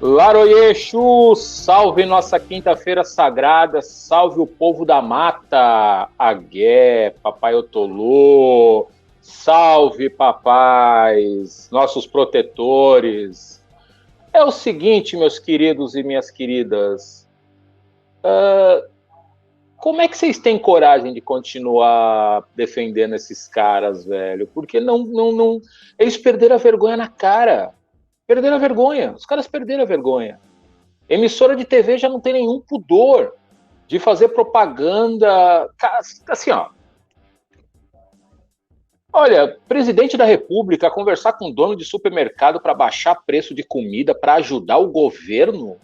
Laroye Exu, salve nossa quinta-feira sagrada, salve o povo da mata, Agué, Papai Otolô, salve papais, nossos protetores. É o seguinte, meus queridos e minhas queridas, como é que vocês têm coragem de continuar defendendo esses caras, velho? Porque não, eles perderam a vergonha na cara. Perderam a vergonha. Os caras perderam a vergonha. Emissora de TV já não tem nenhum pudor de fazer propaganda. Assim, ó. Olha, presidente da República conversar com dono de supermercado para baixar preço de comida para ajudar o governo?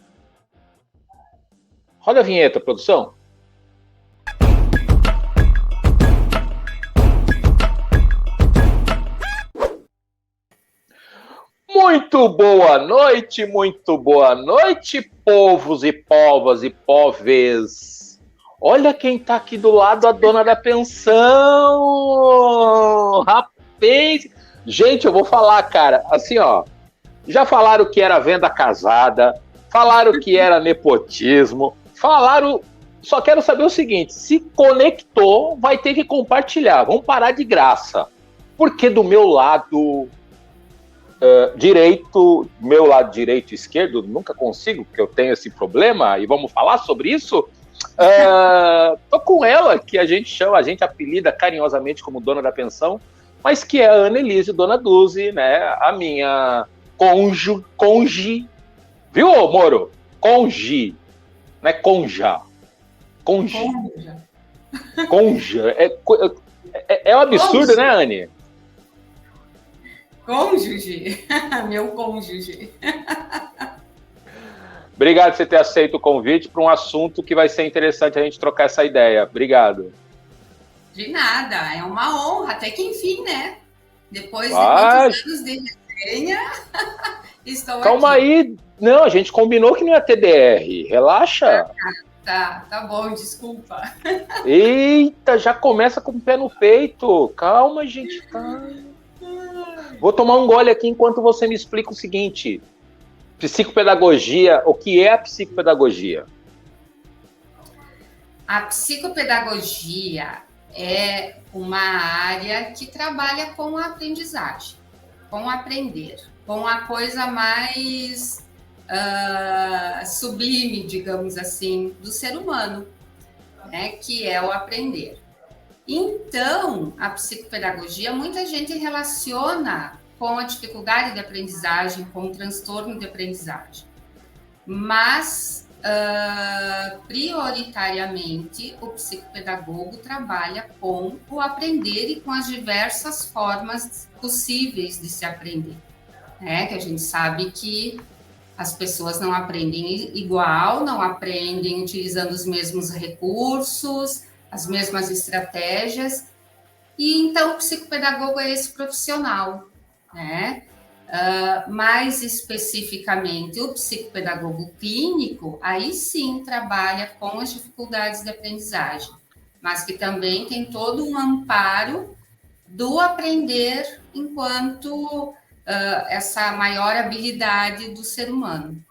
Roda a vinheta, produção. Muito boa noite, povos e povas e poves. Olha quem tá aqui do lado, a dona da pensão. Rapaz, gente, eu vou falar, cara, assim, ó, já falaram que era venda casada, falaram que era nepotismo, falaram, só quero saber o seguinte, se conectou, vai ter que compartilhar, vamos parar de graça. Porque do meu lado direito, meu lado direito e esquerdo, nunca consigo, porque eu tenho esse problema, e vamos falar sobre isso. Tô com ela, que a gente apelida carinhosamente como dona da pensão, mas que é a Annelise, dona Duzi, né? A minha conge, viu, Moro? Conge, não é conja. Conja. É um absurdo, Cônjuge. né, Anne? Cônjuge, meu cônjuge. Obrigado por você ter aceito o convite para um assunto que vai ser interessante a gente trocar essa ideia. Obrigado. De nada, é uma honra, até que enfim, né? Depois de muitos anos de resenha, estou Calma aqui. aí. Não, a gente combinou que não ia ter DR. Relaxa. Tá bom, desculpa. Eita, já começa com o pé no peito. Calma, gente. Vou tomar um gole aqui enquanto você me explica o seguinte. Psicopedagogia, o que é a psicopedagogia? A psicopedagogia é uma área que trabalha com a aprendizagem, com aprender, com a coisa mais sublime, digamos assim, do ser humano, né, que é o aprender. Então, a psicopedagogia, muita gente relaciona com a dificuldade de aprendizagem, com o transtorno de aprendizagem. Mas, prioritariamente, o psicopedagogo trabalha com o aprender e com as diversas formas possíveis de se aprender. Que a gente sabe que as pessoas não aprendem igual, não aprendem utilizando os mesmos recursos, as mesmas estratégias, e então o psicopedagogo é esse profissional, né? Mais especificamente, o psicopedagogo clínico, aí sim trabalha com as dificuldades de aprendizagem, mas que também tem todo um amparo do aprender enquanto essa maior habilidade do ser humano.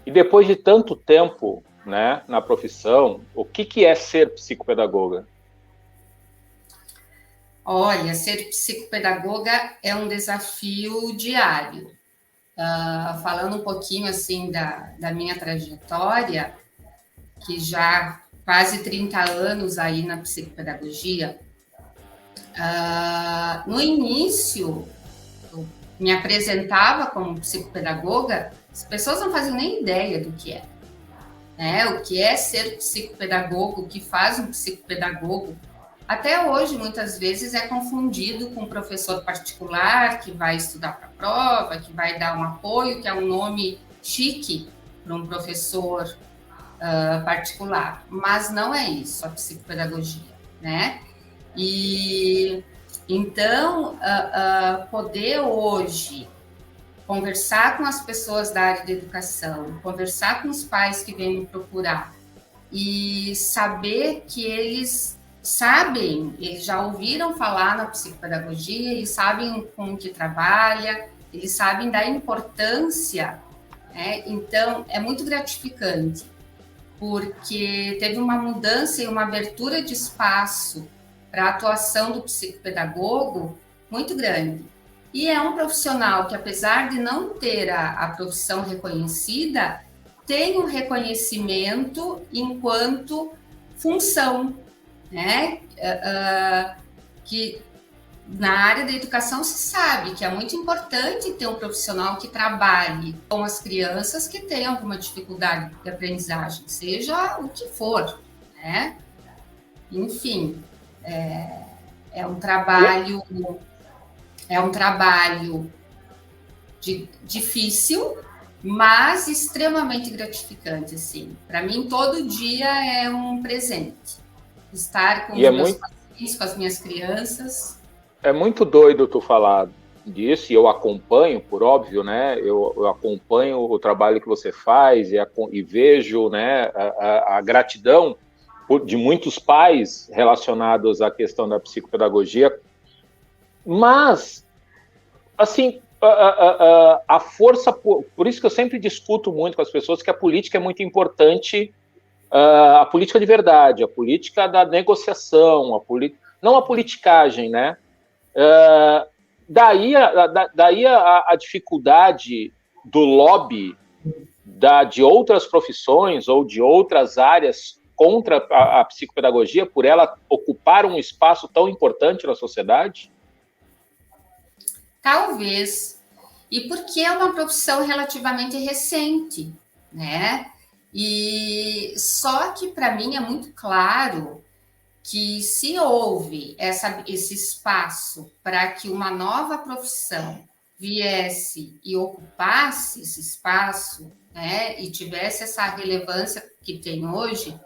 E depois de tanto tempo, né, na profissão, o que é ser psicopedagoga? Olha, ser psicopedagoga é um desafio diário. Falando um pouquinho assim da minha trajetória, que já quase 30 anos aí na psicopedagogia, no início eu me apresentava como psicopedagoga, as pessoas não faziam nem ideia do que é. O que é ser psicopedagogo, o que faz um psicopedagogo. Até hoje, muitas vezes, é confundido com um professor particular que vai estudar para a prova, que vai dar um apoio, que é um nome chique para um professor particular. Mas não é isso, a psicopedagogia, né? E então, poder hoje conversar com as pessoas da área de educação, conversar com os pais que vêm me procurar e saber que eles sabem, eles já ouviram falar na psicopedagogia, eles sabem com o que trabalha, eles sabem da importância né? Então, é muito gratificante, porque teve uma mudança e uma abertura de espaço para a atuação do psicopedagogo muito grande. E é um profissional que, apesar de não ter a profissão reconhecida, tem um reconhecimento enquanto função, né? Que na área da educação se sabe que é muito importante ter um profissional que trabalhe com as crianças que têm alguma dificuldade de aprendizagem, seja o que for, né? Enfim, é um trabalho difícil, mas extremamente gratificante, assim. Para mim, todo dia é um presente. Estar com os meus pacientes, com as minhas crianças. É muito doido tu falar disso, e eu acompanho, por óbvio, né? Eu acompanho o trabalho que você faz e vejo, né, a gratidão de muitos pais relacionados à questão da psicopedagogia. Mas, assim, a força, por isso que eu sempre discuto muito com as pessoas que a política é muito importante, a política de verdade, a política da negociação, não a politicagem, né? Daí a dificuldade do lobby de outras profissões ou de outras áreas contra a psicopedagogia, por ela ocupar um espaço tão importante na sociedade? Talvez. E porque é uma profissão relativamente recente, né? E só que para mim é muito claro que se houve esse espaço para que uma nova profissão viesse e ocupasse esse espaço, né, e tivesse essa relevância que tem hoje,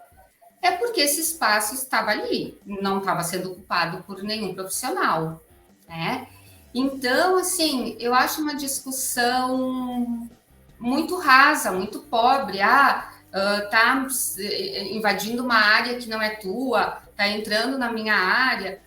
é porque esse espaço estava ali, não estava sendo ocupado por nenhum profissional, né? Então, assim, eu acho uma discussão muito rasa, muito pobre. Tá invadindo uma área que não é tua, tá entrando na minha área.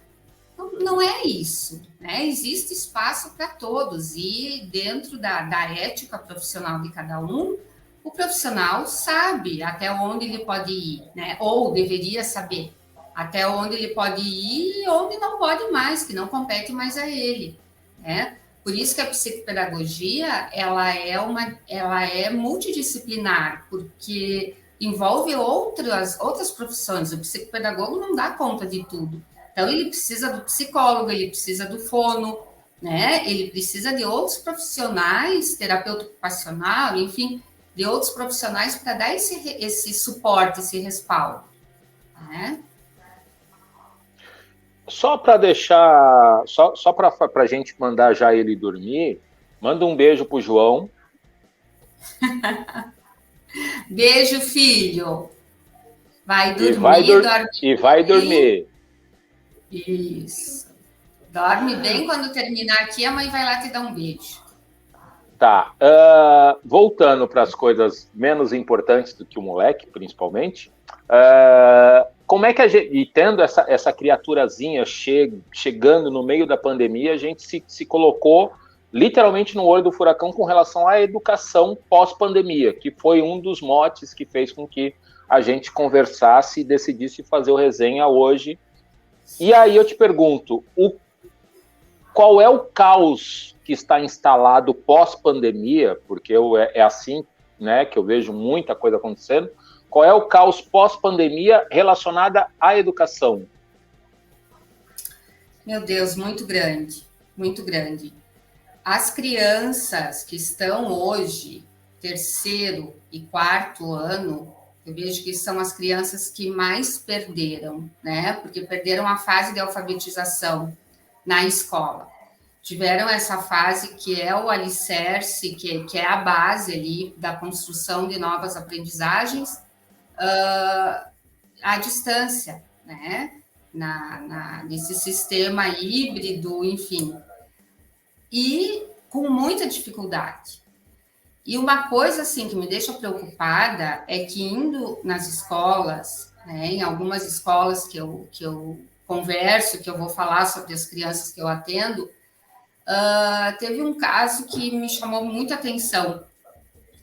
Não é isso, né? Existe espaço para todos e dentro da ética profissional de cada um, o profissional sabe até onde ele pode ir, né? Ou deveria saber até onde ele pode ir e onde não pode mais, que não compete mais a ele, né? Por isso que a psicopedagogia ela é multidisciplinar, porque envolve outras profissões. O psicopedagogo não dá conta de tudo. Então, ele precisa do psicólogo, ele precisa do fono, né? Ele precisa de outros profissionais, terapeuta ocupacional, enfim, de outros profissionais para dar esse suporte, esse respaldo, né? Só para deixar, só para a gente mandar já ele dormir, manda um beijo pro João. Beijo, filho. Vai dormir, vai dormir. Isso. Dorme bem, quando terminar aqui, a mãe vai lá te dar um beijo. Tá. Voltando para as coisas menos importantes do que o moleque, principalmente. Como é que a gente, e tendo essa criaturazinha chegando no meio da pandemia, a gente se colocou literalmente no olho do furacão com relação à educação pós-pandemia, que foi um dos motes que fez com que a gente conversasse e decidisse fazer o resenha hoje. E aí eu te pergunto, qual é o caos que está instalado pós-pandemia, porque é assim, né, que eu vejo muita coisa acontecendo. Qual é o caos pós-pandemia relacionada à educação? Meu Deus, muito grande, muito grande. As crianças que estão hoje, terceiro e quarto ano, eu vejo que são as crianças que mais perderam, né? Porque perderam a fase de alfabetização na escola. Tiveram essa fase que é o alicerce, que é a base ali da construção de novas aprendizagens, à distância, né? Nesse sistema híbrido, enfim. E com muita dificuldade. E uma coisa assim que me deixa preocupada é que indo nas escolas, né, em algumas escolas que eu converso, que eu vou falar sobre as crianças que eu atendo, teve um caso que me chamou muita atenção.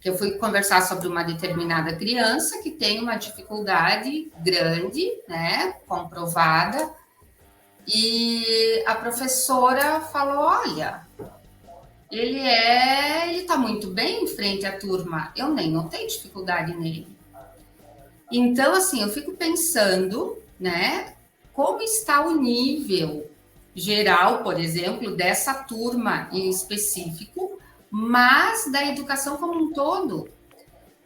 Eu fui conversar sobre uma determinada criança que tem uma dificuldade grande, né, comprovada, e a professora falou, olha, ele está muito bem em frente à turma, eu nem notei dificuldade nele. Então, assim, eu fico pensando, né, como está o nível geral, por exemplo, dessa turma em específico, mas da educação como um todo.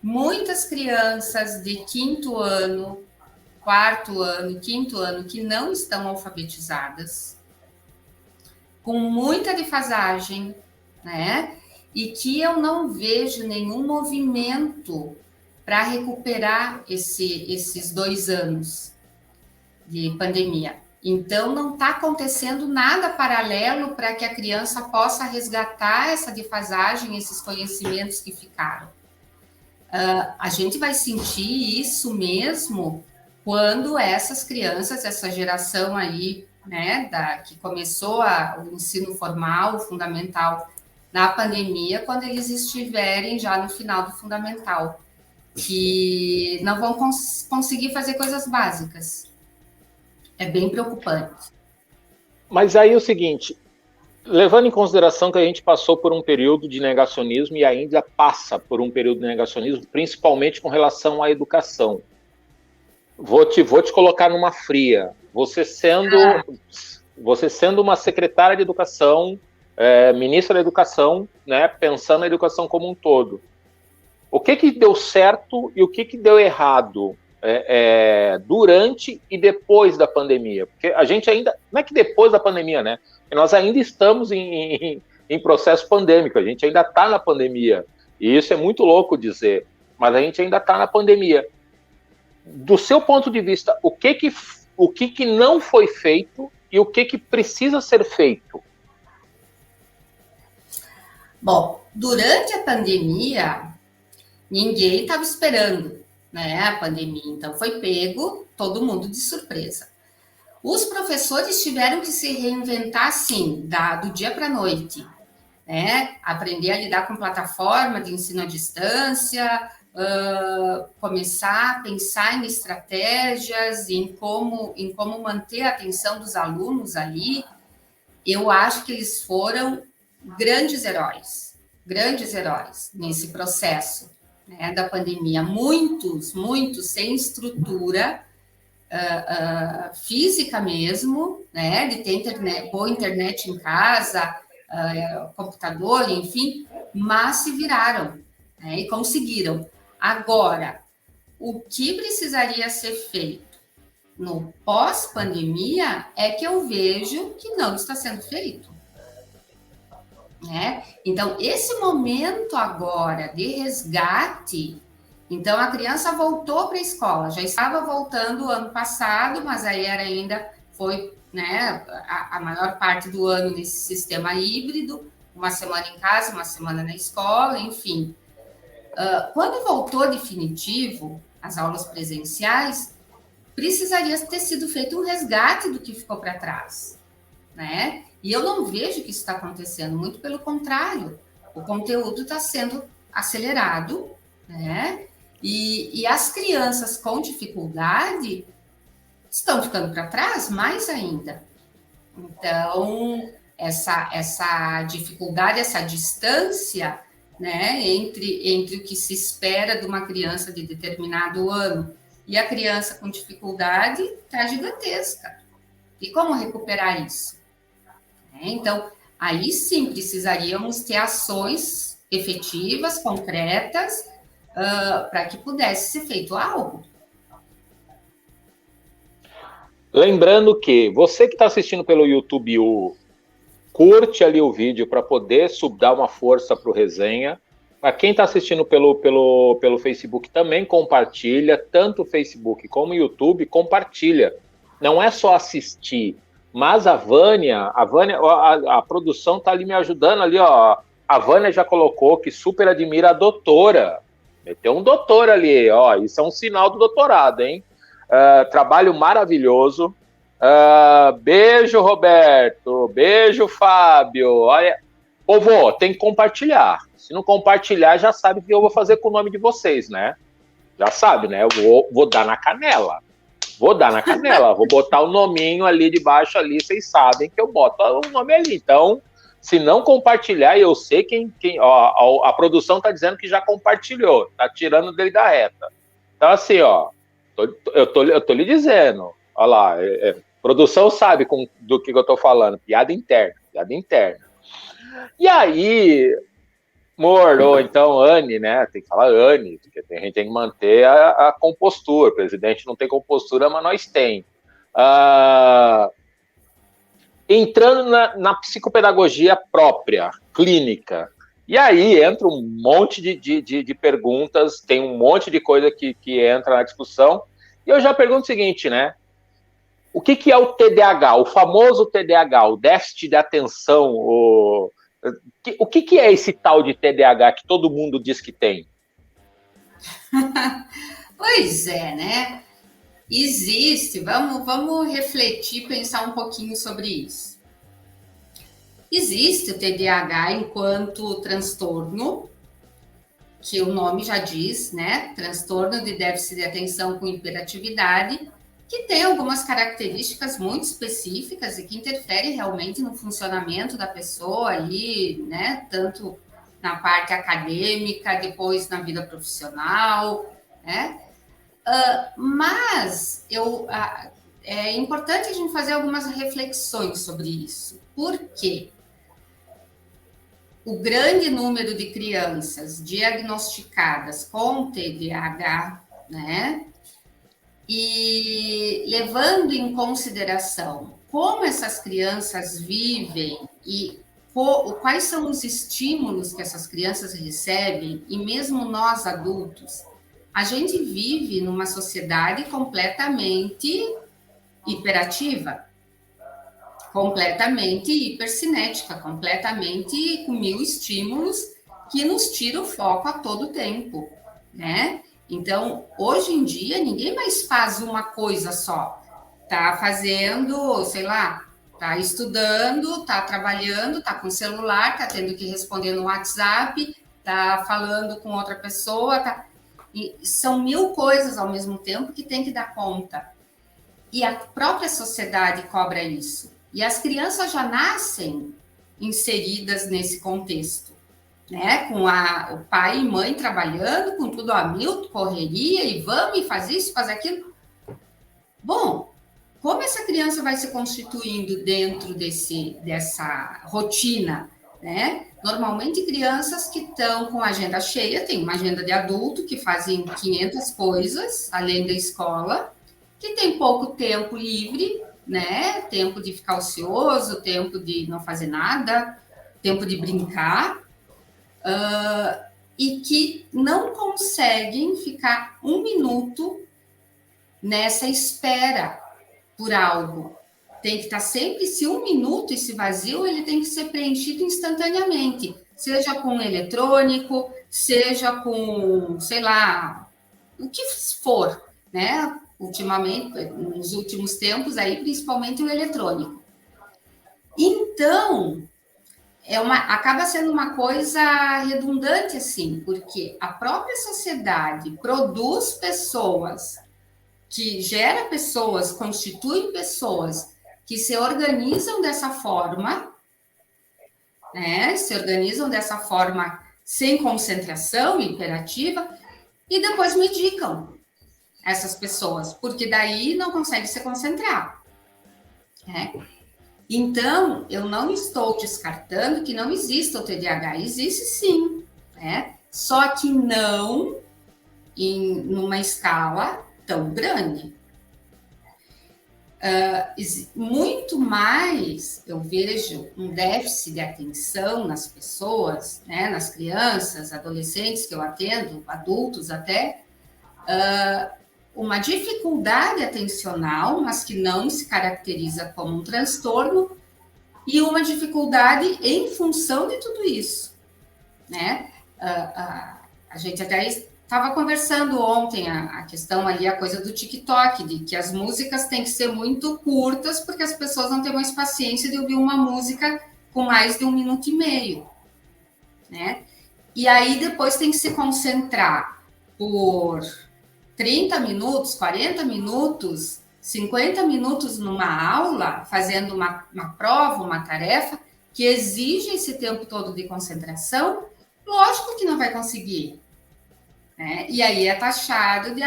Muitas crianças de quinto ano, quarto ano, quinto ano, que não estão alfabetizadas, com muita defasagem, né? E que eu não vejo nenhum movimento para recuperar esses 2 anos de pandemia. Então, não está acontecendo nada paralelo para que a criança possa resgatar essa defasagem, esses conhecimentos que ficaram. A gente vai sentir isso mesmo quando essas crianças, essa geração aí, né, que começou o ensino formal, o fundamental, na pandemia, quando eles estiverem já no final do fundamental, que não vão conseguir fazer coisas básicas. É bem preocupante. Mas aí é o seguinte, levando em consideração que a gente passou por um período de negacionismo e ainda passa por um período de negacionismo, principalmente com relação à educação. Vou te colocar numa fria. Você sendo uma secretária de educação, ministra da educação, né, pensando na educação como um todo. O que deu certo e o que deu errado durante e depois da pandemia? Porque a gente ainda... Não é que depois da pandemia, né? Nós ainda estamos em processo pandêmico, a gente ainda está na pandemia. E isso é muito louco dizer, mas a gente ainda está na pandemia. Do seu ponto de vista, o que não foi feito e o que precisa ser feito? Bom, durante a pandemia, ninguém estava esperando, né, a pandemia. Então, foi pego todo mundo de surpresa. Os professores tiveram que se reinventar, sim, do dia para a noite, né? Aprender a lidar com plataforma de ensino à distância, começar a pensar em estratégias, em como manter a atenção dos alunos ali. Eu acho que eles foram grandes heróis nesse processo, né, da pandemia. Muitos sem estrutura física mesmo, né, de ter boa internet em casa, computador, enfim, mas se viraram, né, e conseguiram. Agora, o que precisaria ser feito no pós-pandemia é que eu vejo que não está sendo feito, né? Então, esse momento agora de resgate, então a criança voltou para a escola, já estava voltando ano passado, mas aí foi, né, a maior parte do ano nesse sistema híbrido, uma semana em casa, uma semana na escola, enfim. Quando voltou definitivo as aulas presenciais, precisaria ter sido feito um resgate do que ficou para trás, né? E eu não vejo que isso está acontecendo, muito pelo contrário. O conteúdo está sendo acelerado, né? E as crianças com dificuldade estão ficando para trás mais ainda. Então, essa dificuldade, essa distância, né, entre o que se espera de uma criança de determinado ano e a criança com dificuldade está gigantesca. E como recuperar isso? Então, aí sim precisaríamos ter ações efetivas, concretas, para que pudesse ser feito algo. Lembrando que você que está assistindo pelo YouTube, curte ali o vídeo para poder dar uma força para o Resenha. Para quem está assistindo pelo Facebook, também compartilha, tanto o Facebook como o YouTube, compartilha. Não é só assistir, mas a Vânia, a produção está ali me ajudando ali, ó. A Vânia já colocou que super admira a doutora. Meteu um doutor ali, ó. Isso é um sinal do doutorado, hein? Trabalho maravilhoso. Beijo, Roberto. Beijo, Fábio. Olha, Ô, vô, tem que compartilhar. Se não compartilhar, já sabe o que eu vou fazer com o nome de vocês, né? Já sabe, né? Eu vou dar na canela. Vou dar na canela. Vou botar o nominho ali debaixo ali. Vocês sabem que eu boto o nome ali. Então, se não compartilhar, eu sei quem ó, a produção tá dizendo que já compartilhou. Tá tirando dele da reta. Então, assim, ó. Eu tô lhe dizendo. Olha lá. Produção sabe do que eu tô falando. Piada interna. Piada interna. E aí, amor, ou então Anne, né? Tem que falar Anne, porque a gente tem que manter a compostura. O presidente não tem compostura, mas nós tem. Entrando na psicopedagogia própria, clínica. E aí entra um monte de perguntas, tem um monte de coisa que entra na discussão. E eu já pergunto o seguinte, né? O que é o TDAH? O famoso TDAH, o déficit de atenção, o que é esse tal de TDAH que todo mundo diz que tem? Pois é, né? Existe, vamos refletir, pensar um pouquinho sobre isso. Existe o TDAH enquanto transtorno, que o nome já diz, né? Transtorno de déficit de atenção com hiperatividade, que tem algumas características muito específicas e que interferem realmente no funcionamento da pessoa ali, né? Tanto na parte acadêmica, depois na vida profissional, né? Mas é importante a gente fazer algumas reflexões sobre isso. Por quê? O grande número de crianças diagnosticadas com TDAH, né? E levando em consideração como essas crianças vivem e quais são os estímulos que essas crianças recebem, e mesmo nós adultos, a gente vive numa sociedade completamente hiperativa, completamente hipercinética, completamente com 1000 estímulos que nos tira o foco a todo tempo, né? Então, hoje em dia, ninguém mais faz uma coisa só. Tá fazendo, sei lá, tá estudando, tá trabalhando, tá com celular, tá tendo que responder no WhatsApp, tá falando com outra pessoa, tá... E são 1000 coisas ao mesmo tempo que tem que dar conta. E a própria sociedade cobra isso. E as crianças já nascem inseridas nesse contexto, né? Com o pai e mãe trabalhando, com tudo a 1000, correria, e vamos, e faz isso, faz aquilo. Bom, como essa criança vai se constituindo dentro dessa rotina, né? Normalmente, crianças que estão com a agenda cheia, tem uma agenda de adulto, que fazem 500 coisas, além da escola, que tem pouco tempo livre, né? Tempo de ficar ocioso, tempo de não fazer nada, tempo de brincar, e que não conseguem ficar um minuto nessa espera por algo. Tem que estar sempre, se um minuto, esse vazio, ele tem que ser preenchido instantaneamente, seja com eletrônico, seja com, sei lá, o que for, né? Ultimamente, nos últimos tempos, aí, principalmente o eletrônico. Então, acaba sendo uma coisa redundante, assim, porque a própria sociedade produz pessoas, que gera pessoas, constitui pessoas que se organizam dessa forma, né? Se organizam dessa forma sem concentração, hiperativa, e depois medicam essas pessoas, porque daí não consegue se concentrar, né? Então, eu não estou descartando que não exista o TDAH, existe sim, né? Só que não numa escala tão grande. Muito mais eu vejo um déficit de atenção nas pessoas, né? Nas crianças, adolescentes que eu atendo, adultos até, uma dificuldade atencional, mas que não se caracteriza como um transtorno, e uma dificuldade em função de tudo isso, né? A gente até estava conversando ontem a questão ali, a coisa do TikTok, de que as músicas têm que ser muito curtas, porque as pessoas não têm mais paciência de ouvir uma música com mais de 1 minuto e meio, né? E aí depois tem que se concentrar por 30 minutos, 40 minutos, 50 minutos numa aula, fazendo uma prova, uma tarefa, que exige esse tempo todo de concentração, lógico que não vai conseguir. Né? E aí é taxado de,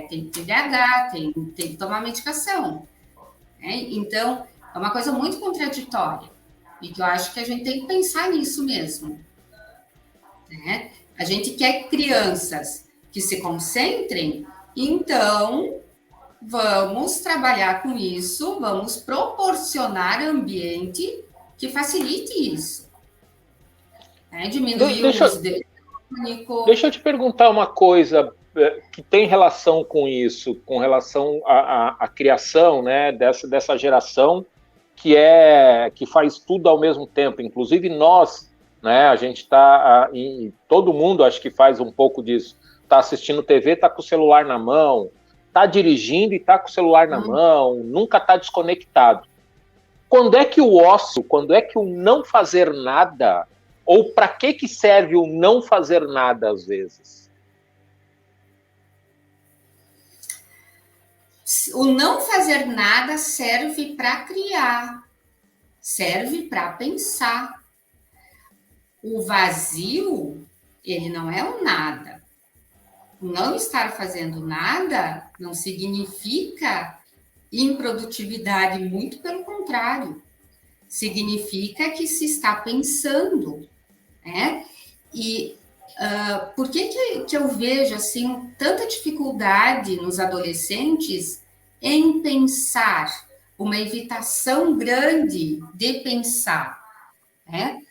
tem TDAH, tem que tomar medicação. Né? Então, é uma coisa muito contraditória. E que eu acho que a gente tem que pensar nisso mesmo. Né? A gente quer crianças que se concentrem, então vamos trabalhar com isso, vamos proporcionar ambiente que facilite isso. Né? Diminuir o uso de eletrônico. Deixa eu te perguntar uma coisa que tem relação com isso, com relação à criação, né, dessa geração que faz tudo ao mesmo tempo, inclusive nós, né, a gente está, todo mundo acho que faz um pouco disso, está assistindo TV, está com o celular na mão, está dirigindo e está com o celular na mão, nunca está desconectado. Quando é que o ócio, quando é que o não fazer nada, ou para que serve o não fazer nada às vezes? O não fazer nada serve para criar, serve para pensar. O vazio, ele não é o nada. O não estar fazendo nada não significa improdutividade, muito pelo contrário. Significa que se está pensando, né? E por que eu vejo assim tanta dificuldade nos adolescentes em pensar, uma evitação grande de pensar, né?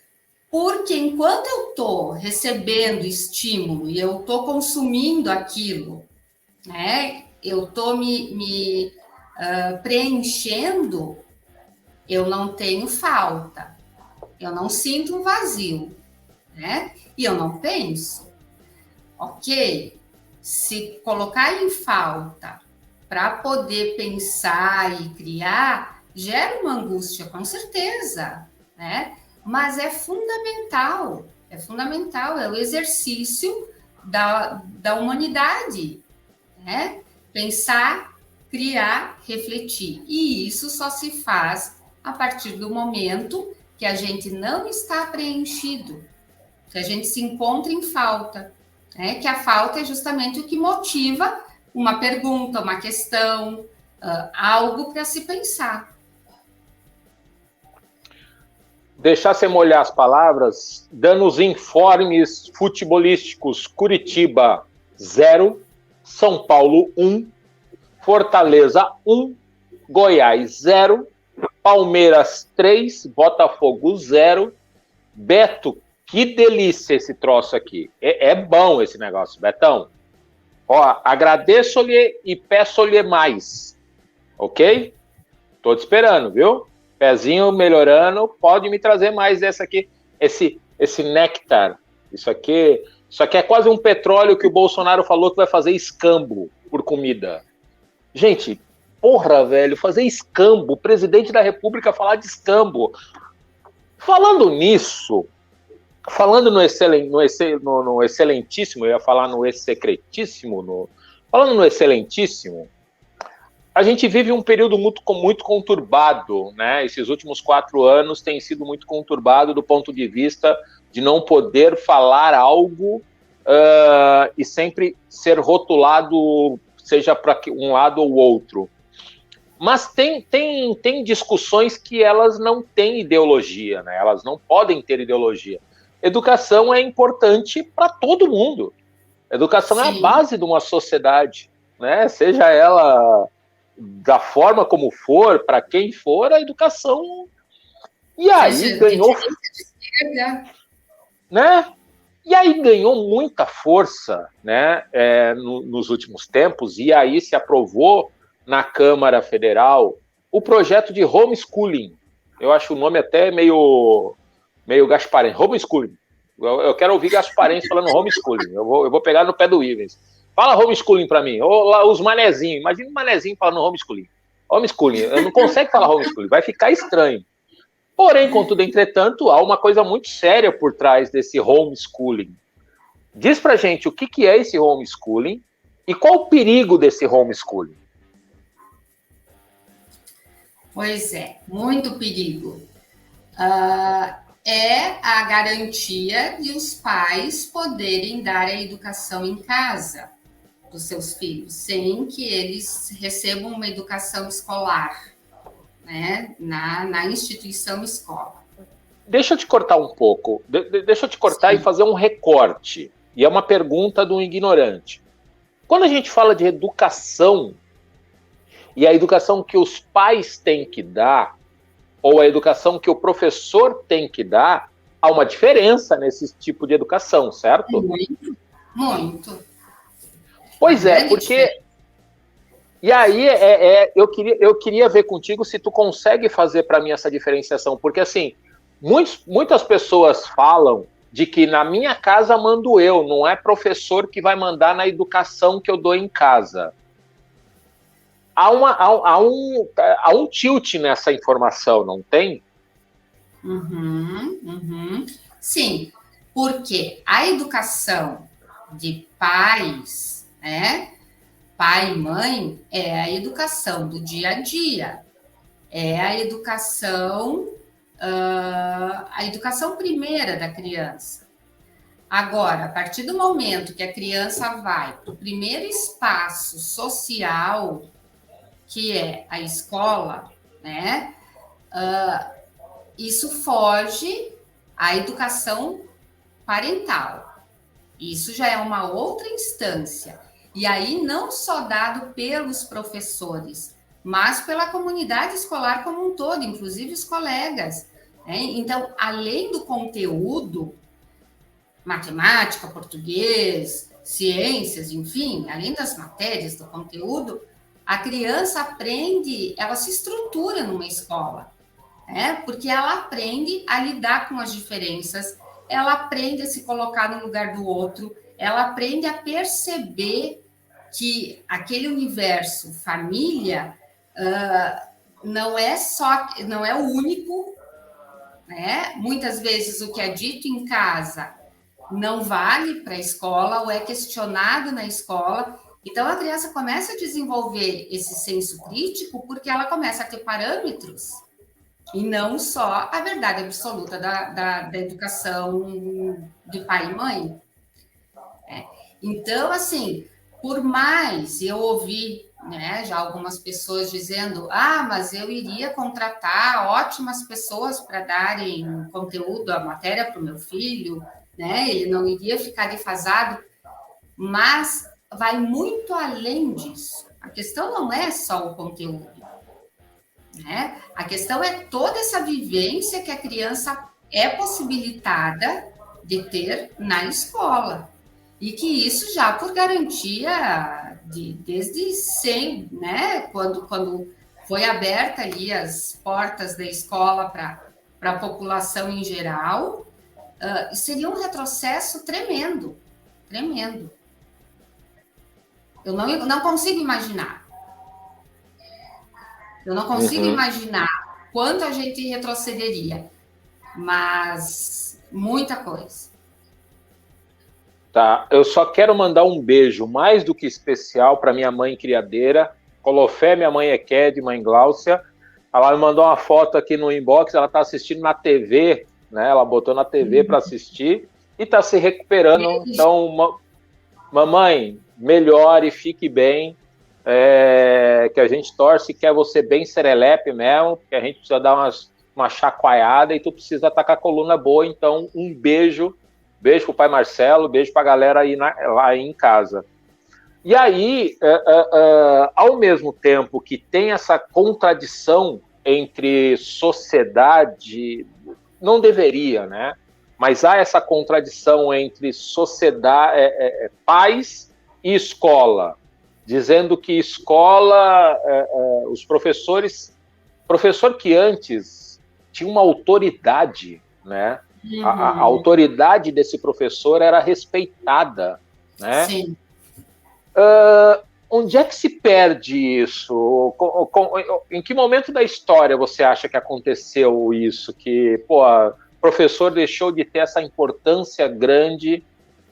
Porque enquanto eu estou recebendo estímulo e eu estou consumindo aquilo, né? Eu estou me preenchendo, eu não tenho falta, eu não sinto um vazio, né? E eu não penso. Ok, se colocar em falta para poder pensar e criar, gera uma angústia, com certeza, né? Mas é fundamental, é o exercício da humanidade, né? Pensar, criar, refletir. E isso só se faz a partir do momento que a gente não está preenchido, que a gente se encontra em falta, né? Que a falta é justamente o que motiva uma pergunta, uma questão, algo para se pensar. Deixar você molhar as palavras, dando os informes futebolísticos: Curitiba 0, São Paulo 1, Fortaleza 1, Goiás 0, Palmeiras 3, Botafogo 0. Beto, que delícia esse troço aqui. É bom esse negócio, Betão. Ó, agradeço-lhe e peço-lhe mais. Ok? Tô te esperando, viu? Pezinho melhorando, pode me trazer mais dessa aqui, esse néctar. Isso aqui é quase um petróleo que o Bolsonaro falou que vai fazer escambo por comida. Gente, porra, velho, fazer escambo, o presidente da República falar de escambo. Falando nisso, falando no excelentíssimo, eu ia falar no execretíssimo, falando no excelentíssimo, a gente vive um período muito conturbado, né? Esses últimos 4 anos têm sido muito conturbado do ponto de vista de não poder falar algo e sempre ser rotulado, seja para um lado ou outro. Mas tem discussões que elas não têm ideologia, né? Elas não podem ter ideologia. Educação é importante para todo mundo. Educação Sim. É a base de uma sociedade, né? Seja ela da forma como for, para quem for, a educação. E aí ganhou, né? E aí ganhou muita força, né? Nos últimos tempos, e aí se aprovou na Câmara Federal o projeto de homeschooling. Eu acho o nome até meio gasparense. Homeschooling. Eu quero ouvir gasparense falando homeschooling. Eu vou pegar no pé do Ivens. Fala homeschooling para mim. Ou lá, os manezinhos. Imagina um manezinho falando homeschooling. Homeschooling. Eu não consigo falar homeschooling. Vai ficar estranho. Porém, contudo, entretanto, há uma coisa muito séria por trás desse homeschooling. Diz pra gente o que é esse homeschooling e qual o perigo desse homeschooling. Pois é, muito perigo. É a garantia de os pais poderem dar a educação em casa dos seus filhos, sem que eles recebam uma educação escolar, né, na instituição escola. Deixa eu te cortar um pouco, deixa eu te cortar. Sim. E fazer um recorte, e é uma pergunta de um ignorante. Quando a gente fala de educação, e a educação que os pais têm que dar, ou a educação que o professor tem que dar, há uma diferença nesse tipo de educação, certo? Muito, muito. Pois é, porque... E aí, eu queria ver contigo se tu consegue fazer para mim essa diferenciação, porque assim, muitas pessoas falam de que na minha casa mando eu, não é professor que vai mandar na educação que eu dou em casa. Há um tilt nessa informação, não tem? Sim, porque a educação de pais, né, pai e mãe, é a educação do dia a dia, é a educação primeira da criança. Agora, a partir do momento que a criança vai para o primeiro espaço social, que é a escola, né? Isso foge à educação parental. Isso já é uma outra instância. E aí, não só dado pelos professores, mas pela comunidade escolar como um todo, inclusive os colegas. Né? Então, além do conteúdo, matemática, português, ciências, enfim, além das matérias do conteúdo, a criança aprende, ela se estrutura numa escola, né? Porque ela aprende a lidar com as diferenças, ela aprende a se colocar no lugar do outro, ela aprende a perceber que aquele universo família não é o único, né? Muitas vezes o que é dito em casa não vale para a escola ou é questionado na escola. Então, a criança começa a desenvolver esse senso crítico porque ela começa a ter parâmetros e não só a verdade absoluta da educação de pai e mãe. Então, assim, por mais eu ouvi, né, já algumas pessoas dizendo, mas eu iria contratar ótimas pessoas para darem conteúdo, a matéria para o meu filho, né, ele não iria ficar defasado, mas vai muito além disso. A questão não é só o conteúdo, né? A questão é toda essa vivência que a criança é possibilitada de ter na escola. E que isso já por garantia desde sempre, né? Quando foi aberta ali as portas da escola para a população em geral, seria um retrocesso tremendo, tremendo. Eu não consigo imaginar. Eu não consigo imaginar quanto a gente retrocederia, mas muita coisa. Tá, eu só quero mandar um beijo mais do que especial para minha mãe criadeira, Colofé, minha mãe Equede, mãe Gláucia. Ela me mandou uma foto aqui no inbox, ela está assistindo na TV, né? Ela botou na TV para assistir e está se recuperando. Então, mamãe, melhore, fique bem, que a gente torce, quer você bem serelepe mesmo, que a gente precisa dar uma chacoalhada e tu precisa estar com a coluna boa. Então, um beijo pro pai Marcelo, beijo pra galera lá em casa. E aí, ao mesmo tempo que tem essa contradição entre sociedade, não deveria, né? Mas há essa contradição entre sociedade, pais e escola, dizendo que escola, os professor que antes tinha uma autoridade, né? A autoridade desse professor era respeitada, né? Sim. onde é que se perde isso? Em que momento da história você acha que aconteceu isso? Que, pô, o professor deixou de ter essa importância grande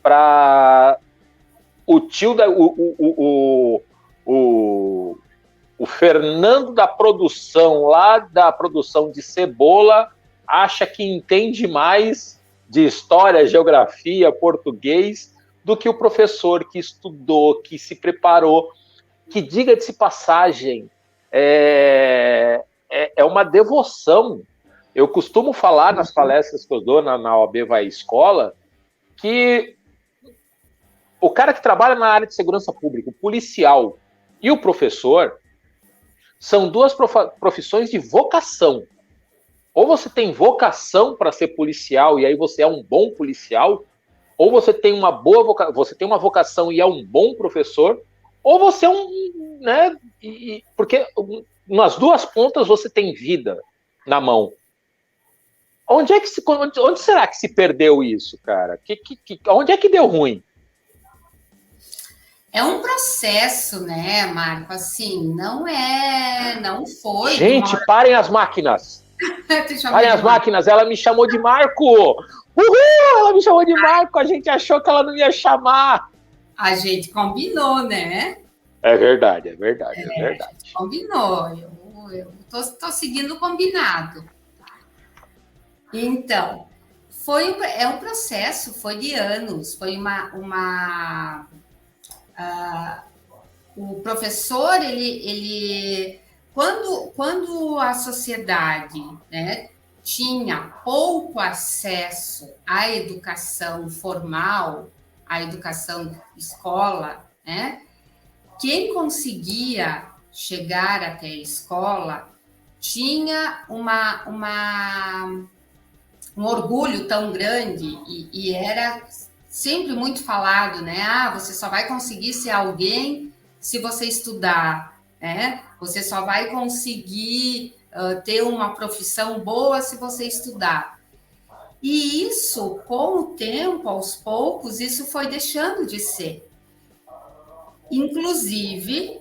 para o tio da... O Fernando da produção, lá da produção de cebola, acha que entende mais de história, geografia, português, do que o professor que estudou, que se preparou, que, diga-se passagem, é uma devoção. Eu costumo falar nas palestras que eu dou na OAB Vai Escola, que o cara que trabalha na área de segurança pública, o policial e o professor, são duas profissões de vocação. Ou você tem vocação para ser policial e aí você é um bom policial, ou você tem uma vocação e é um bom professor, ou você é um, né? Porque nas duas pontas você tem vida na mão. Onde será que se perdeu isso, cara? Onde é que deu ruim? É um processo, né, Marco? Assim, não foi. Gente, parem as máquinas! Parem as máquinas! Ela me chamou de Marco! Uhul! Ela me chamou de Marco! A gente achou que ela não ia chamar! A gente combinou, né? É verdade. A gente combinou. Eu tô seguindo o combinado. Então, é um processo, foi de anos, foi o professor, quando a sociedade, né, tinha pouco acesso à educação formal, à educação escola, né, quem conseguia chegar até a escola tinha um orgulho tão grande e era sempre muito falado, né? Você só vai conseguir ser alguém se você estudar, né? Você só vai conseguir ter uma profissão boa se você estudar. E isso, com o tempo, aos poucos, isso foi deixando de ser. Inclusive,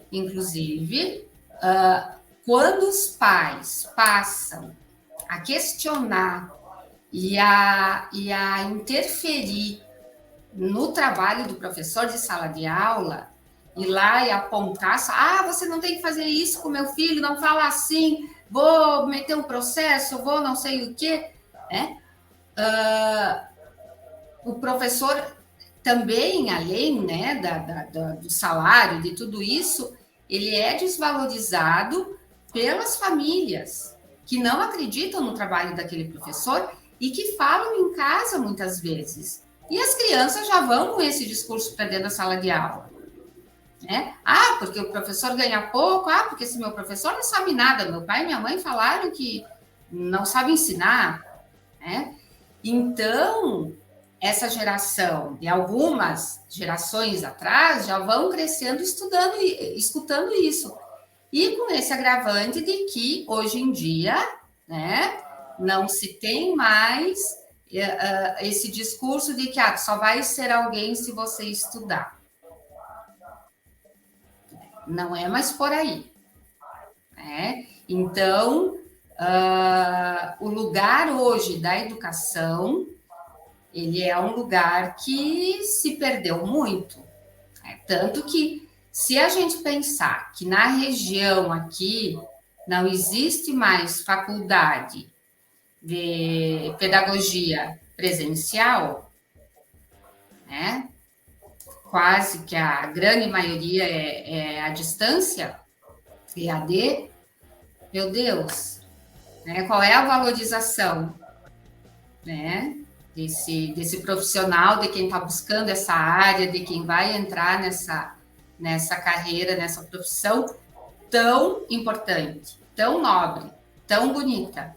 quando os pais passam a questionar e a interferir no trabalho do professor de sala de aula, ir lá e apontar, você não tem que fazer isso com meu filho, não fala assim, vou meter um processo, vou não sei o quê, né? O professor também, além, né, do salário, de tudo isso, ele é desvalorizado pelas famílias que não acreditam no trabalho daquele professor e que falam em casa muitas vezes. E as crianças já vão com esse discurso para dentro da sala de aula. Né? Porque o professor ganha pouco, porque esse meu professor não sabe nada. Meu pai e minha mãe falaram que não sabe ensinar. Né? Então, essa geração, de algumas gerações atrás, já vão crescendo escutando isso. E com esse agravante de que, hoje em dia, né, não se tem mais esse discurso de que só vai ser alguém se você estudar. Não é mais por aí. Né? Então, o lugar hoje da educação, ele é um lugar que se perdeu muito. Né? Tanto que, se a gente pensar que na região aqui não existe mais faculdade de pedagogia presencial, né? Quase que a grande maioria é à distância, EAD, meu Deus, né? Qual é a valorização, né? Desse profissional, de quem está buscando essa área, de quem vai entrar nessa carreira, nessa profissão tão importante, tão nobre, tão bonita.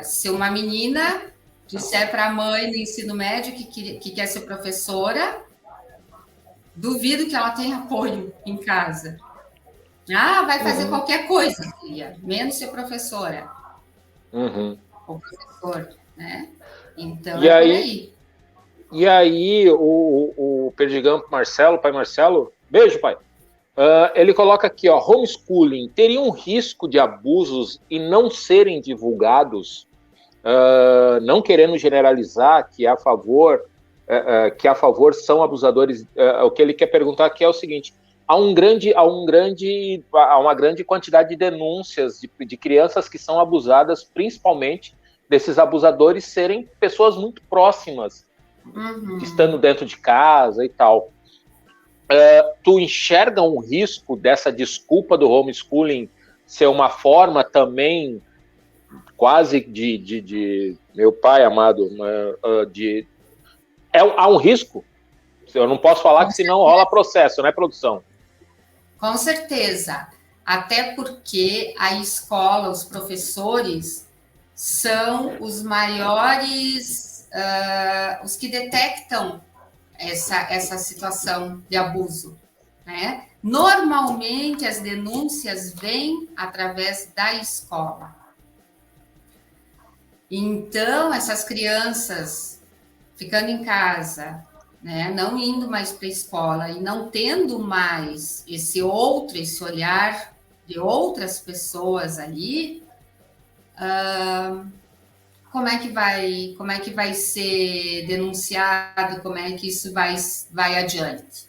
Se uma menina disser para a mãe no ensino médio que quer ser professora, duvido que ela tenha apoio em casa. Vai fazer qualquer coisa, filha, menos ser professora. Ou professor, né? Então, e aí. E aí o Perdigão Marcelo, pai Marcelo, beijo, pai. Ele coloca aqui, ó, homeschooling teria um risco de abusos e não serem divulgados, não querendo generalizar que a favor são abusadores. O que ele quer perguntar aqui é o seguinte: há uma grande quantidade de denúncias de crianças que são abusadas, principalmente desses abusadores serem pessoas muito próximas, estando dentro de casa e tal. Tu enxerga um risco dessa desculpa do homeschooling ser uma forma também quase de meu pai amado, há um risco? Eu não posso falar que senão rola processo, né, produção? Com certeza, até porque a escola, os professores são os maiores, os que detectam essa situação de abuso, né? Normalmente as denúncias vêm através da escola. Então, essas crianças ficando em casa, né, não indo mais para a escola e não tendo mais esse olhar de outras pessoas ali, como é que vai ser denunciado, como é que isso vai adiante,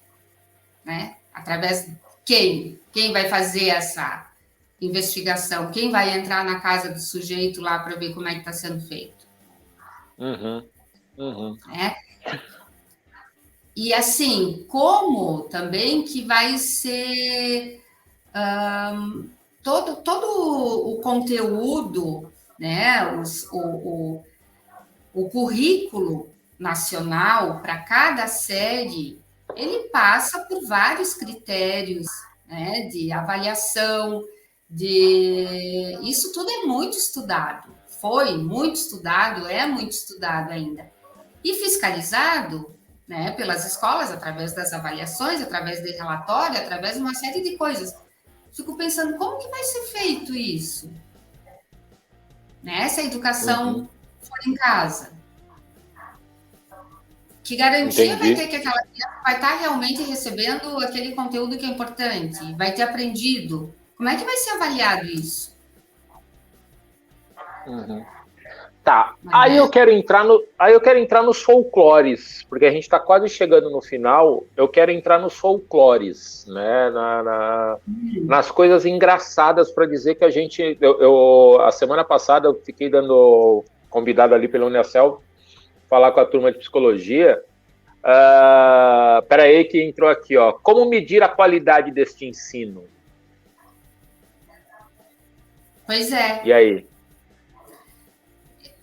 né? Através de quem vai fazer essa investigação, quem vai entrar na casa do sujeito lá para ver como é que está sendo feito. Né? E assim, como também que vai ser todo o conteúdo, né, o currículo nacional para cada série, ele passa por vários critérios, né, de avaliação, isso tudo é muito estudado, foi muito estudado, é muito estudado ainda, e fiscalizado, né, pelas escolas, através das avaliações, através de relatório, através de uma série de coisas. Fico pensando, como que vai ser feito isso? Né? Se a educação for em casa. Que garantia vai ter que aquela criança vai estar realmente recebendo aquele conteúdo que é importante? Vai ter aprendido? Como é que vai ser avaliado isso? Tá, aí eu quero entrar nos folclores, porque a gente está quase chegando no final. Eu quero entrar nos folclores, né, nas coisas engraçadas, para dizer que a gente, a semana passada eu fiquei convidado ali pela Unicel falar com a turma de psicologia. Peraí que entrou aqui, ó. Como medir a qualidade deste ensino? Pois é. E aí?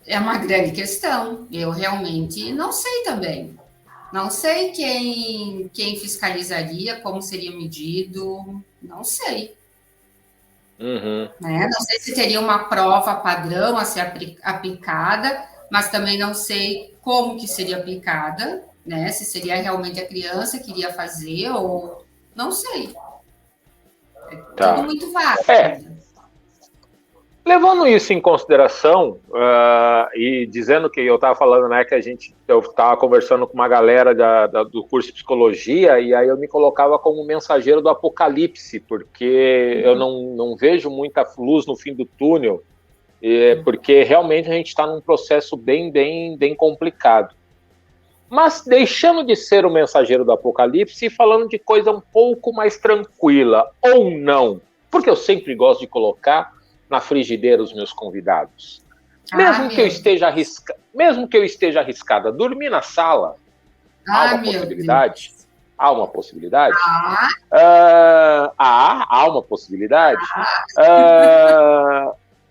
É uma grande questão. Eu realmente não sei também. Não sei quem fiscalizaria, como seria medido. Não sei. Né? Não sei se teria uma prova padrão a ser aplicada, mas também não sei como que seria aplicada, né? Se seria realmente a criança que iria fazer ou... Não sei. Tudo muito vago. Levando isso em consideração, e dizendo que eu estava falando, né, que eu estava conversando com uma galera do curso de psicologia, e aí eu me colocava como mensageiro do apocalipse, porque eu não vejo muita luz no fim do túnel, porque realmente a gente está num processo bem complicado. Mas deixando de ser o mensageiro do apocalipse e falando de coisa um pouco mais tranquila, ou não, porque eu sempre gosto de colocar na frigideira os meus convidados. Mesmo que eu esteja arriscada a dormir na sala, há uma possibilidade? Há uma possibilidade? Há uma possibilidade?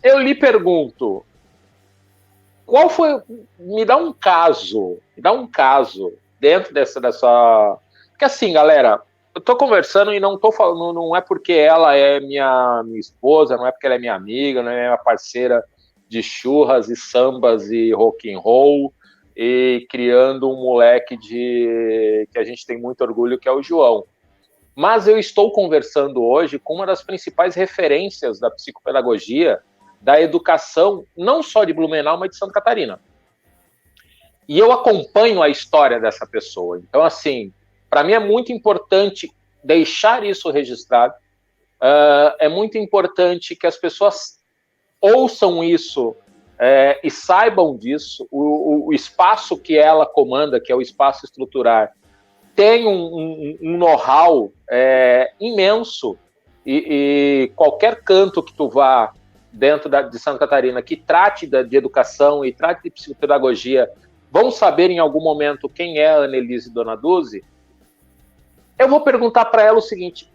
Eu lhe pergunto, qual foi... Me dá um caso dentro dessa... Porque assim, galera, eu tô conversando e não tô falando, não é porque ela é minha esposa, não é porque ela é minha amiga, não é minha parceira de churras e sambas e rock and roll, e criando um moleque que a gente tem muito orgulho, que é o João. Mas eu estou conversando hoje com uma das principais referências da psicopedagogia, da educação, não só de Blumenau, mas de Santa Catarina. e eu acompanho a história dessa pessoa. Então, assim, para mim é muito importante deixar isso registrado. É muito importante que as pessoas ouçam isso e saibam disso. O espaço que ela comanda, que é o espaço estruturar, tem um know-how imenso, e qualquer canto que tu vá dentro de Santa Catarina que trate de educação e trate de psicopedagogia vão saber em algum momento quem é a Annelise Donaduzzi. Eu vou perguntar para ela o seguinte: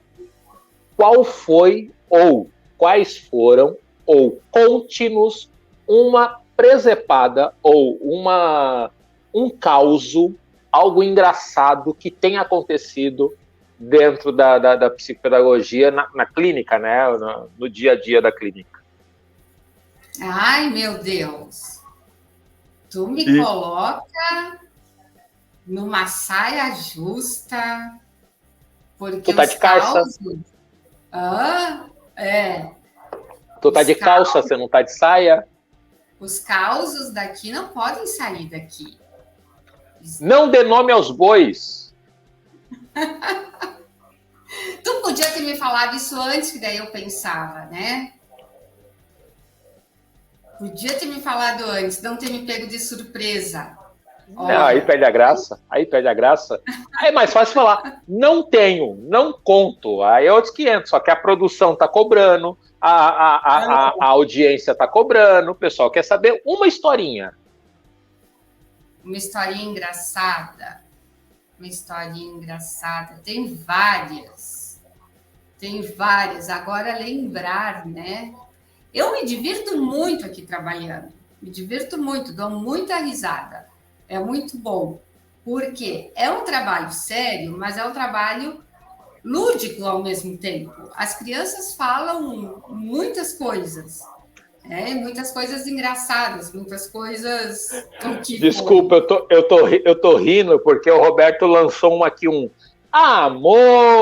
qual foi, ou quais foram, ou conte-nos uma presepada, ou um causo, algo engraçado que tenha acontecido dentro da psicopedagogia na clínica, né? No dia a dia da clínica. Ai, meu Deus! Tu me coloca numa saia justa, porque tu tá de calça? Tu tá de calça, você não tá de saia? Os causos daqui não podem sair daqui. Não dê nome aos bois. Tu podia ter me falado isso antes, que daí eu pensava, né? Podia ter me falado antes, não ter me pego de surpresa. Não, aí perde a graça. Aí é mais fácil falar, não tenho, não conto. Aí é outros 500, só que a produção tá cobrando, a audiência tá cobrando, o pessoal quer saber uma historinha. Uma historinha engraçada. Uma historinha engraçada. Tem várias. Agora, lembrar, né? Eu me divirto muito aqui trabalhando. Me divirto muito, dou muita risada. É muito bom. Porque é um trabalho sério, mas é um trabalho lúdico ao mesmo tempo. As crianças falam muitas coisas. Muitas coisas engraçadas, muitas coisas... Desculpa, eu tô rindo porque o Roberto lançou aqui um amor.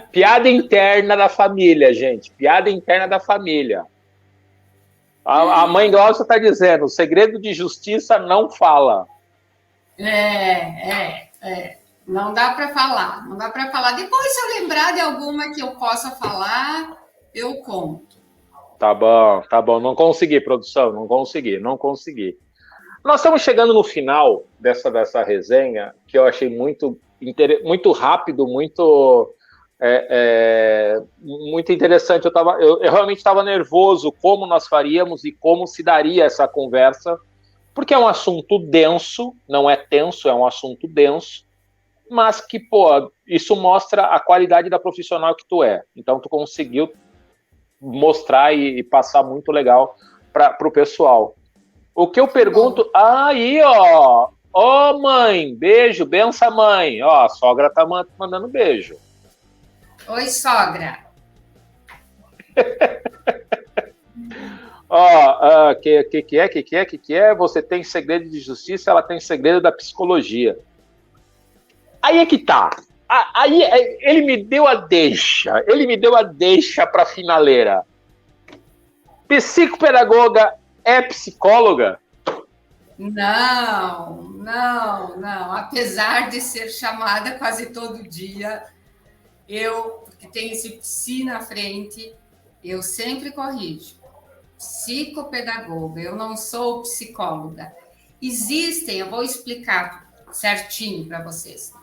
Piada interna da família, gente. Piada interna da família. A mãe Glaucia está dizendo, o segredo de justiça não fala. Não dá para falar, Depois, se eu lembrar de alguma que eu possa falar, eu conto. Tá bom. Não consegui, produção, não consegui. Nós estamos chegando no final dessa resenha, que eu achei muito rápido, muito interessante. Eu realmente estava nervoso como nós faríamos e como se daria essa conversa, porque é um assunto denso, não é tenso, é um assunto denso, mas que, isso mostra a qualidade da profissional que tu é. Então, tu conseguiu mostrar e passar muito legal para o pessoal. O que eu pergunto... Aí, ó! Ó, mãe! Beijo, benção, mãe! Ó, a sogra tá mandando beijo. Oi, sogra! Ó, que é? Você tem segredo de justiça, ela tem segredo da psicologia. Aí é que tá. Aí ele me deu a deixa para a finaleira. Psicopedagoga é psicóloga? Não. Apesar de ser chamada quase todo dia, porque tem esse psi na frente, eu sempre corrijo. Psicopedagoga, eu não sou psicóloga. Eu vou explicar certinho para vocês.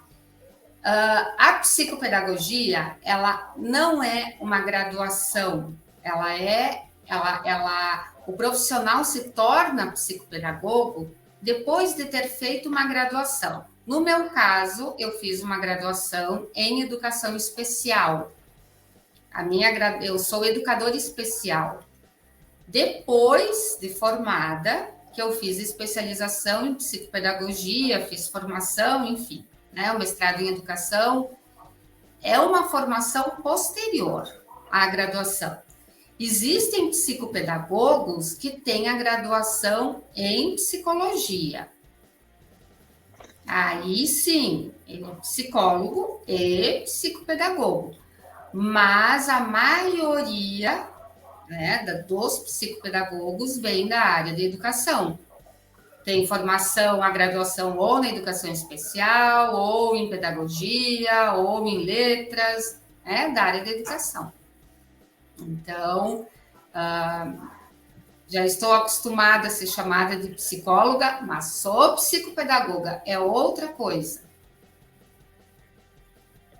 A psicopedagogia, ela não é uma graduação, o profissional se torna psicopedagogo depois de ter feito uma graduação. No meu caso, eu fiz uma graduação em educação especial. Eu sou educadora especial. Depois de formada, que eu fiz especialização em psicopedagogia, fiz formação, enfim, né? O mestrado em educação é uma formação posterior à graduação. Existem psicopedagogos que têm a graduação em psicologia. Aí sim, ele é psicólogo e psicopedagogo. Mas a maioria né, dos psicopedagogos vem da área de educação. Tem formação, a graduação ou na educação especial, ou em pedagogia, ou em letras, né, da área da educação. Então, já estou acostumada a ser chamada de psicóloga, mas sou psicopedagoga, é outra coisa.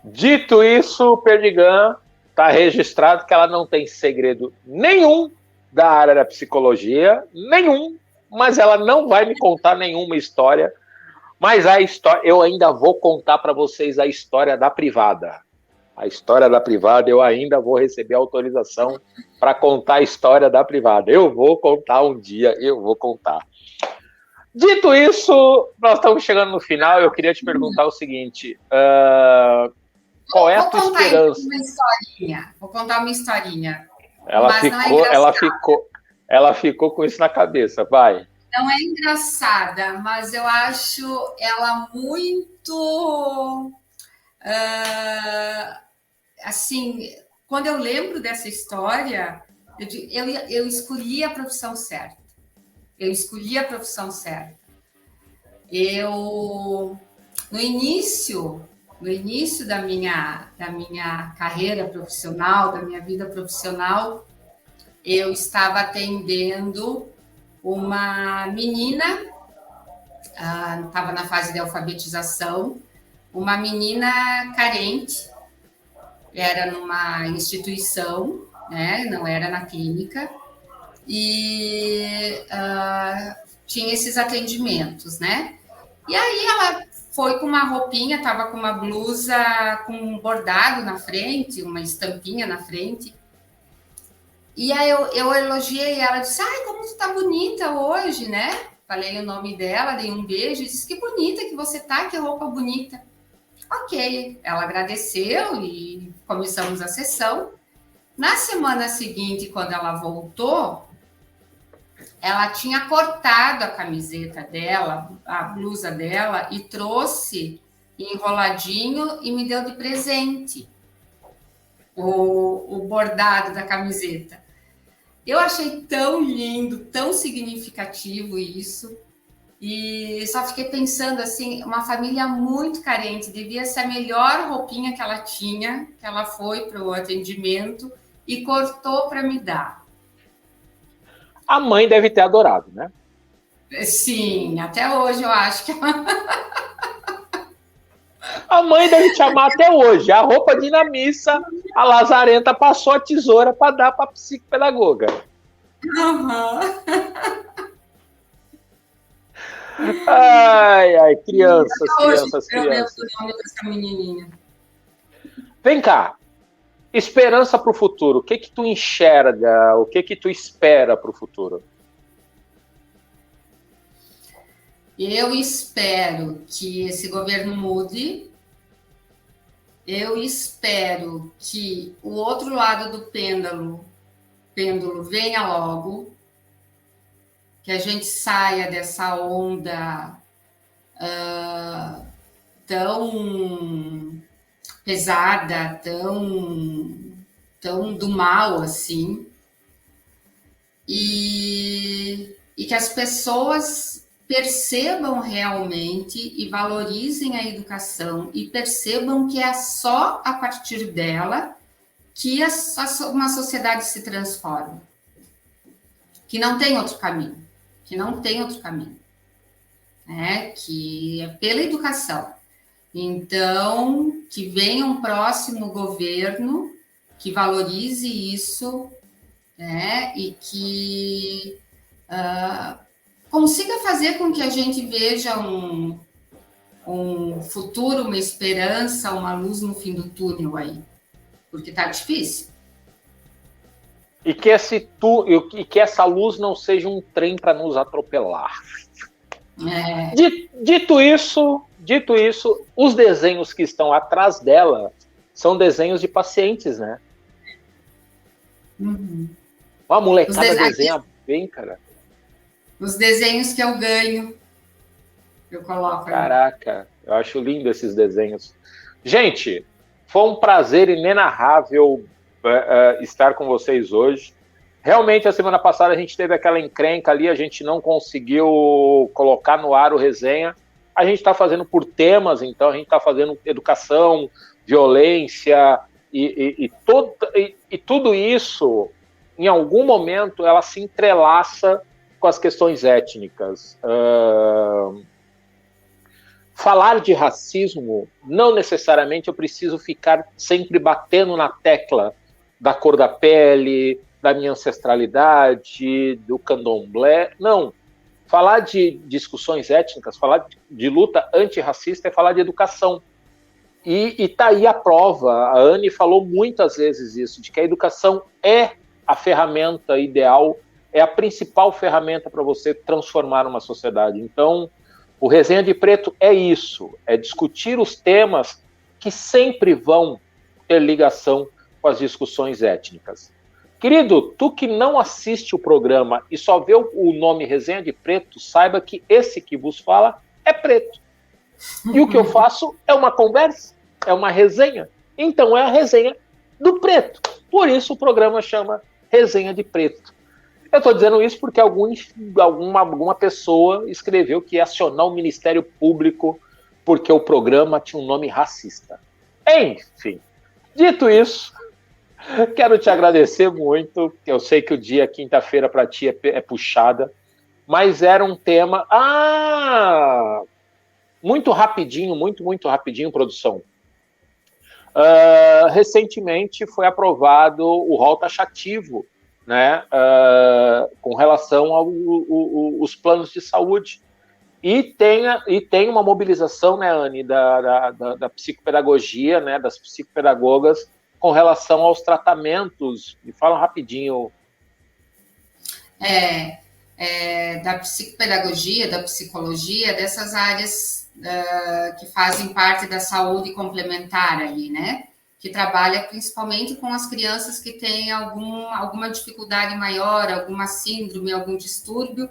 Dito isso, Perdigão, está registrado que ela não tem segredo nenhum da área da psicologia, nenhum, mas ela não vai me contar nenhuma história. Mas a história, eu ainda vou contar para vocês a história da privada. A história da privada, eu ainda vou receber autorização para contar a história da privada. Eu vou contar um dia, eu vou contar. Dito isso, nós estamos chegando no final. Eu queria te perguntar o seguinte: qual é a tua esperança? Vou contar uma historinha. Ela ficou com isso na cabeça, vai. Não é engraçada, mas eu acho ela muito... assim, quando eu lembro dessa história, eu escolhi a profissão certa. No início da minha carreira profissional, da minha vida profissional, eu estava atendendo uma menina, estava na fase de alfabetização, uma menina carente, era numa instituição, né, não era na clínica, e tinha esses atendimentos, né? E aí ela foi com uma roupinha, estava com uma blusa com um bordado na frente, uma estampinha na frente. E aí eu elogiei ela, disse, ai, como tu tá bonita hoje, né? Falei o nome dela, dei um beijo, disse, que bonita que você tá, que roupa bonita. Ok, ela agradeceu e começamos a sessão. Na semana seguinte, quando ela voltou, ela tinha cortado a camiseta dela, a blusa dela, e trouxe enroladinho e me deu de presente o bordado da camiseta. Eu achei tão lindo, tão significativo isso, e só fiquei pensando assim, uma família muito carente, devia ser a melhor roupinha que ela tinha, que ela foi para o atendimento e cortou para me dar. A mãe deve ter adorado, né? Sim, até hoje eu acho que a mãe deve te amar até hoje. A roupa de ir na missa, a lazarenta passou a tesoura para dar para a psicopedagoga. Uhum. Ai, crianças. Eu lembro do nome dessa menininha. Vem cá. Esperança para o futuro. O que tu enxerga? O que tu espera para o futuro? Eu espero que esse governo mude. Eu espero que o outro lado do pêndulo venha logo, que a gente saia dessa onda tão pesada, tão do mal assim, e que as pessoas percebam realmente e valorizem a educação e percebam que é só a partir dela que uma sociedade se transforma, que não tem outro caminho, né? Que é pela educação. Então, que venha um próximo governo que valorize isso, né? E que consiga fazer com que a gente veja um futuro, uma esperança, uma luz no fim do túnel aí, porque está difícil. E que essa luz não seja um trem para nos atropelar. Dito isso, os desenhos que estão atrás dela são desenhos de pacientes, né? Uhum. Uma molecada desenha bem, cara. Os desenhos que eu ganho, eu coloco. Caraca, eu acho lindo esses desenhos. Gente, foi um prazer inenarrável estar com vocês hoje. Realmente, a semana passada a gente teve aquela encrenca ali, a gente não conseguiu colocar no ar o resenha. A gente está fazendo por temas, então a gente está fazendo educação, violência e tudo isso, em algum momento, ela se entrelaça com as questões étnicas. Falar de racismo, não necessariamente eu preciso ficar sempre batendo na tecla da cor da pele, da minha ancestralidade, do candomblé. Não. Falar de discussões étnicas, falar de luta antirracista é falar de educação. E está aí a prova. A Anne falou muitas vezes isso, de que a educação é a ferramenta ideal, é a principal ferramenta para você transformar uma sociedade. Então, o Resenha de Preto é isso, é discutir os temas que sempre vão ter ligação com as discussões étnicas. Querido, tu que não assiste o programa e só vê o nome Resenha de Preto, saiba que esse que vos fala é preto. E o que eu faço é uma conversa, é uma resenha. Então é a resenha do preto. Por isso o programa chama Resenha de Preto. Eu estou dizendo isso porque alguma pessoa escreveu que ia acionar o Ministério Público porque o programa tinha um nome racista. Enfim, dito isso, quero te agradecer muito. Eu sei que o dia, quinta-feira, para ti é puxada, mas era um tema... muito rapidinho, muito rapidinho, produção. Recentemente foi aprovado o rol taxativo, né, com relação aos planos de saúde. E tem uma mobilização, né, Anne, da psicopedagogia, né, das psicopedagogas, com relação aos tratamentos. Me fala rapidinho. Da psicopedagogia, da psicologia, dessas áreas que fazem parte da saúde complementar ali, né? Que trabalha principalmente com as crianças que têm alguma dificuldade maior, alguma síndrome, algum distúrbio,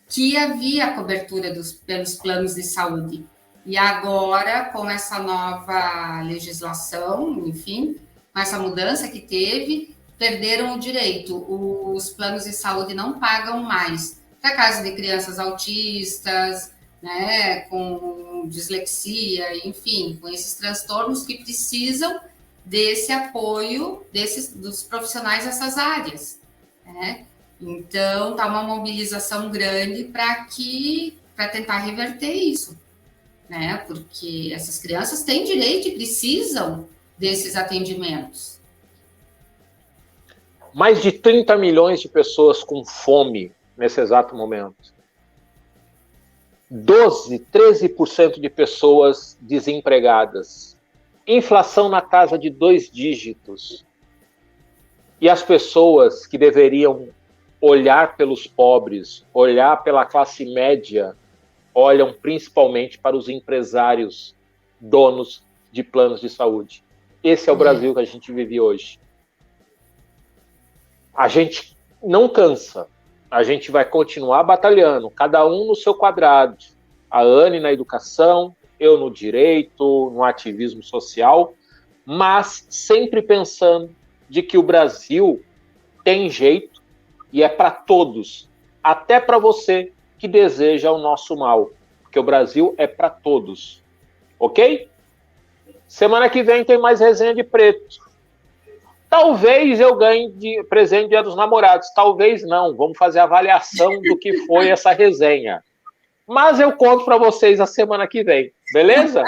que havia cobertura pelos planos de saúde. E agora, com essa nova legislação, enfim, com essa mudança que teve, perderam o direito. Os planos de saúde não pagam mais para caso de crianças autistas, né, com dislexia, enfim, com esses transtornos que precisam desse apoio dos profissionais dessas áreas, né? Então, está uma mobilização grande para tentar reverter isso, né? Porque essas crianças têm direito e precisam desses atendimentos. Mais de 30 milhões de pessoas com fome nesse exato momento. 13% de pessoas desempregadas. Inflação na casa de 2 dígitos. E as pessoas que deveriam olhar pelos pobres, olhar pela classe média, olham principalmente para os empresários, donos de planos de saúde. Esse é o Brasil que a gente vive hoje. A gente não cansa. A gente vai continuar batalhando, cada um no seu quadrado. A Anne na educação, eu no direito, no ativismo social, mas sempre pensando de que o Brasil tem jeito e é para todos, até para você que deseja o nosso mal, porque o Brasil é para todos, ok? Semana que vem tem mais Resenha de Preto. Talvez eu ganhe de presente Dia dos Namorados, talvez não. Vamos fazer a avaliação do que foi essa resenha. Mas eu conto para vocês a semana que vem, beleza?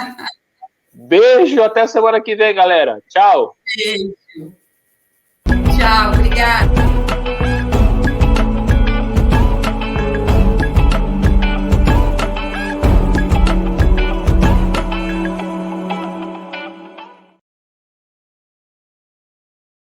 Beijo, até a semana que vem, galera. Tchau. Beijo.